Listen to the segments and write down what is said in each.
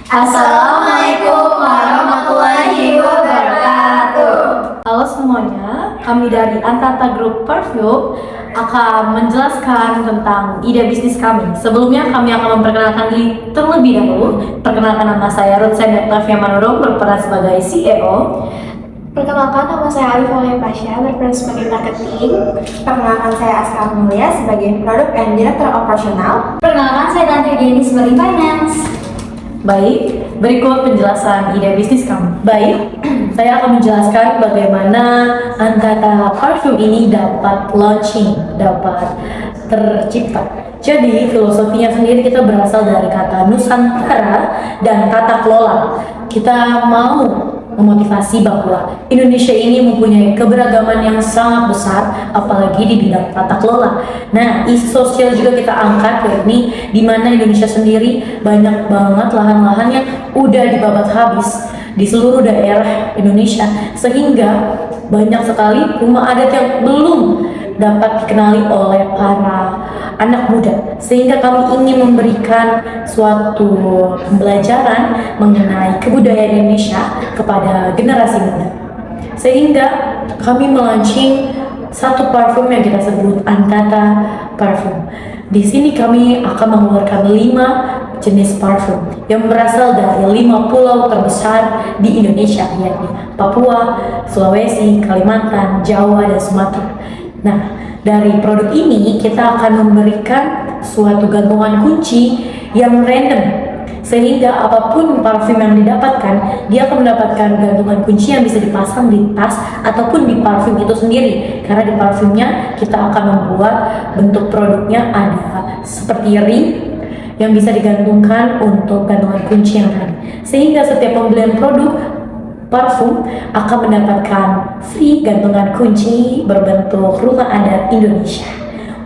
Assalamualaikum warahmatullahi wabarakatuh. Halo semuanya, kami dari Antata Group Perfume akan menjelaskan tentang ide bisnis kami. Sebelumnya kami akan memperkenalkan diri terlebih dahulu. Perkenalkan, nama saya Ruth Sendettavia Manurung, berperan sebagai CEO. Perkenalkan, nama saya Alif Aulia Pasha, berperan sebagai marketing. Perkenalkan, saya Aska Mulia sebagai product and director operasional. Perkenalkan, saya Tante Jenny sebagai finance. Baik, berikut penjelasan ide bisnis kami. Baik, saya akan menjelaskan bagaimana Antata Parfum ini dapat launching, dapat tercipta. Jadi, filosofinya sendiri kita berasal dari kata Nusantara dan tata kelola. Kita mau memotivasi bahwa Indonesia ini mempunyai keberagaman yang sangat besar, apalagi di bidang tata kelola. Nah, isu sosial juga kita angkat, yakni di mana Indonesia sendiri banyak banget lahan-lahan yang udah dibabat habis di seluruh daerah Indonesia, sehingga banyak sekali rumah adat yang belum dapat dikenali oleh para anak muda, sehingga kami ingin memberikan suatu pembelajaran mengenai kebudayaan Indonesia kepada generasi muda, sehingga kami melaunching satu parfum yang kita sebut Antata Parfum. Di sini kami akan mengeluarkan 5 jenis parfum yang berasal dari 5 pulau terbesar di Indonesia, yakni Papua, Sulawesi, Kalimantan, Jawa, dan Sumatera. Nah, dari produk ini kita akan memberikan suatu gantungan kunci yang random, sehingga apapun parfum yang didapatkan, dia akan mendapatkan gantungan kunci yang bisa dipasang di tas ataupun di parfum itu sendiri. Karena di parfumnya kita akan membuat bentuk produknya ada seperti ring yang bisa digantungkan untuk gantungan kunci yang tadi, sehingga setiap pembelian produk parfum akan mendapatkan free gantungan kunci berbentuk rumah adat Indonesia.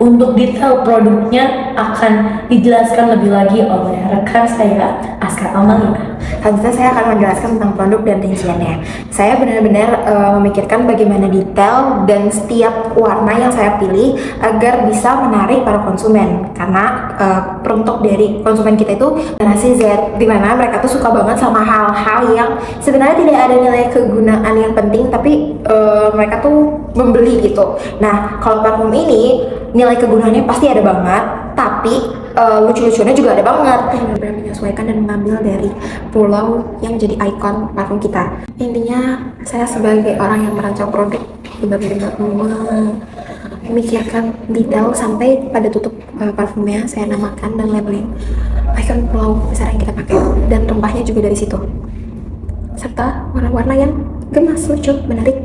Untuk detail produknya akan dijelaskan lebih lagi oleh rekan saya, Aska Amalia. Selanjutnya saya akan menjelaskan tentang produk dan rinciannya. Saya benar-benar memikirkan bagaimana detail dan setiap warna yang saya pilih agar bisa menarik para konsumen. Karena peruntuk dari konsumen kita itu generasi Z, dimana mereka tuh suka banget sama hal-hal yang sebenarnya tidak ada nilai kegunaan yang penting, tapi mereka tuh membeli gitu. Nah, kalau parfum ini nilai kegunaannya pasti ada banget, tapi lucu-lucunya juga ada banget. Benar-benar menyesuaikan dan mengambil dari pulau yang jadi ikon parfum kita. Intinya saya sebagai orang yang merancang produk benar-benar memikirkan detail sampai pada tutup parfumnya saya namakan dan labeling ikon pulau besar yang kita pakai, dan tumpahnya juga dari situ, serta warna-warna yang gemas, lucu, menarik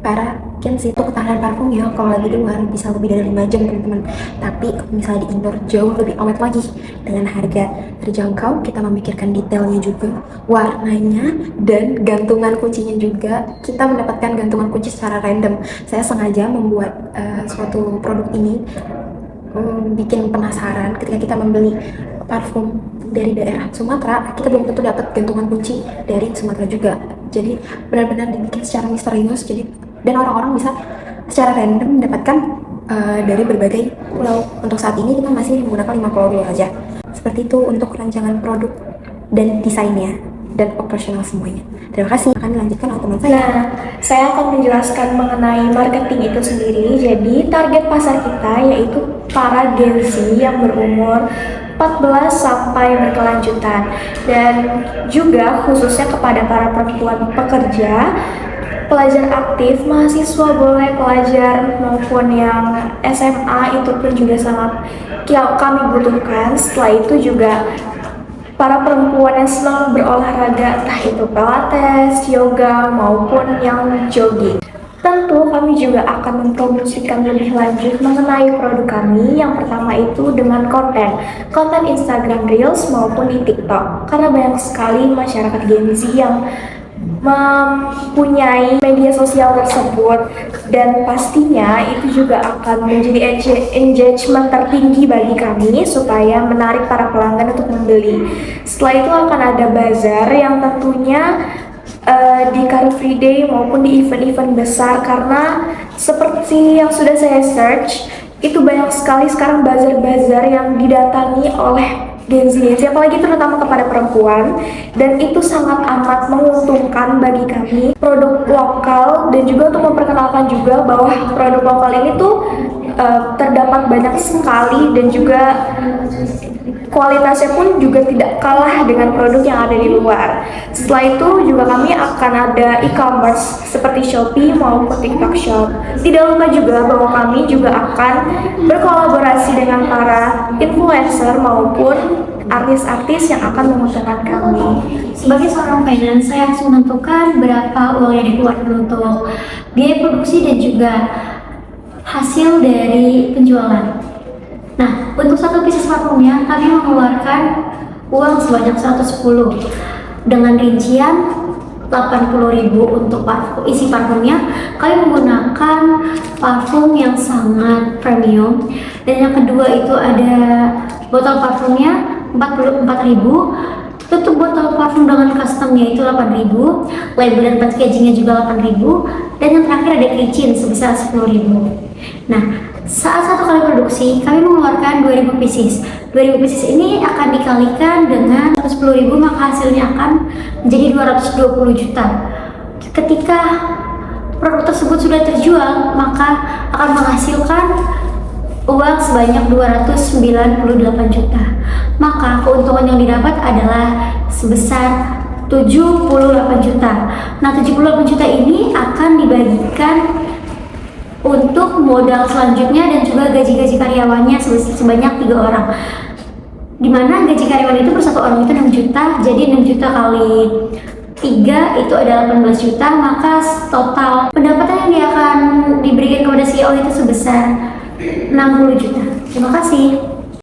para Kenzi. Untuk ketahanan parfumnya kalau lagi di luar bisa lebih dari 5 jam teman-teman, tapi kalau misalnya di indoor jauh lebih awet lagi. Dengan harga terjangkau, kita memikirkan detailnya juga, warnanya, dan gantungan kuncinya juga. Kita mendapatkan gantungan kunci secara random. Saya sengaja membuat suatu produk ini bikin penasaran. Ketika kita membeli parfum dari daerah Sumatera, kita belum tentu dapat gantungan kunci dari Sumatera juga. Jadi benar-benar dibikin secara misterius, dan orang-orang bisa secara random mendapatkan dari berbagai pulau. Untuk saat ini kita masih menggunakan 5 pulau dulu aja. Seperti itu untuk rancangan produk dan desainnya dan operasional semuanya. Terima kasih. Akan dilanjutkan oleh teman saya. Nah, saya akan menjelaskan mengenai marketing itu sendiri. Jadi target pasar kita yaitu para Gen Z yang berumur 14 sampai berkelanjutan, dan juga khususnya kepada para perempuan pekerja, pelajar aktif, mahasiswa boleh pelajar maupun yang SMA, itu pun juga sangat kami butuhkan. Setelah itu juga para perempuan yang senang berolahraga, entah itu pilates, yoga, maupun yang jogging. Tentu kami juga akan mempromosikan lebih lanjut mengenai produk kami. Yang pertama itu dengan konten Instagram Reels maupun di TikTok, karena banyak sekali masyarakat Gen Z yang mempunyai media sosial tersebut, dan pastinya itu juga akan menjadi engagement tertinggi bagi kami supaya menarik para pelanggan untuk membeli. Setelah itu akan ada bazar yang tentunya di Car Free Day maupun di event-event besar, karena seperti yang sudah saya search, itu banyak sekali sekarang bazar-bazar yang didatangi oleh Gen Z, apalagi terutama kepada perempuan, dan itu sangat amat menguntungkan bagi kami produk lokal, dan juga untuk memperkenalkan juga bahwa produk lokal ini tuh terdapat banyak sekali, dan juga kualitasnya pun juga tidak kalah dengan produk yang ada di luar. Setelah itu juga kami akan ada e-commerce seperti Shopee maupun TikTok Shop. Tidak lupa juga bahwa kami juga akan berkolaborasi dengan para influencer maupun artis-artis yang akan menguntungkan kami. Sebagai seorang finance, saya harus menentukan berapa uang yang dikeluarkan untuk biaya produksi dan juga hasil dari penjualan. Nah, untuk satu pieces parfumnya kami mengeluarkan uang sebanyak 110 dengan rincian 80.000 untuk isi parfumnya. Kami menggunakan parfum yang sangat premium, dan yang kedua itu ada botol parfumnya 44.000. Tutup botol parfum dengan customnya itu 8.000, label dan packagingnya juga 8.000, dan yang terakhir ada keychain sebesar 10.000. Nah, saat satu kali produksi kami mengeluarkan 2.000 pieces. 2.000 pieces ini akan dikalikan dengan 110.000, maka hasilnya akan menjadi 220 juta. Ketika produk tersebut sudah terjual, maka akan menghasilkan uang sebanyak 298 juta. Maka keuntungan yang didapat adalah sebesar 78 juta. Nah, 78 juta ini akan dibagikan untuk modal selanjutnya dan juga gaji-gaji karyawannya sebanyak 3 orang. Dimana gaji karyawan itu per satu orang itu 6 juta, jadi 6 juta kali 3 itu adalah 18 juta, maka total pendapatan yang dia akan diberikan kepada CEO itu sebesar 60 juta. Terima kasih.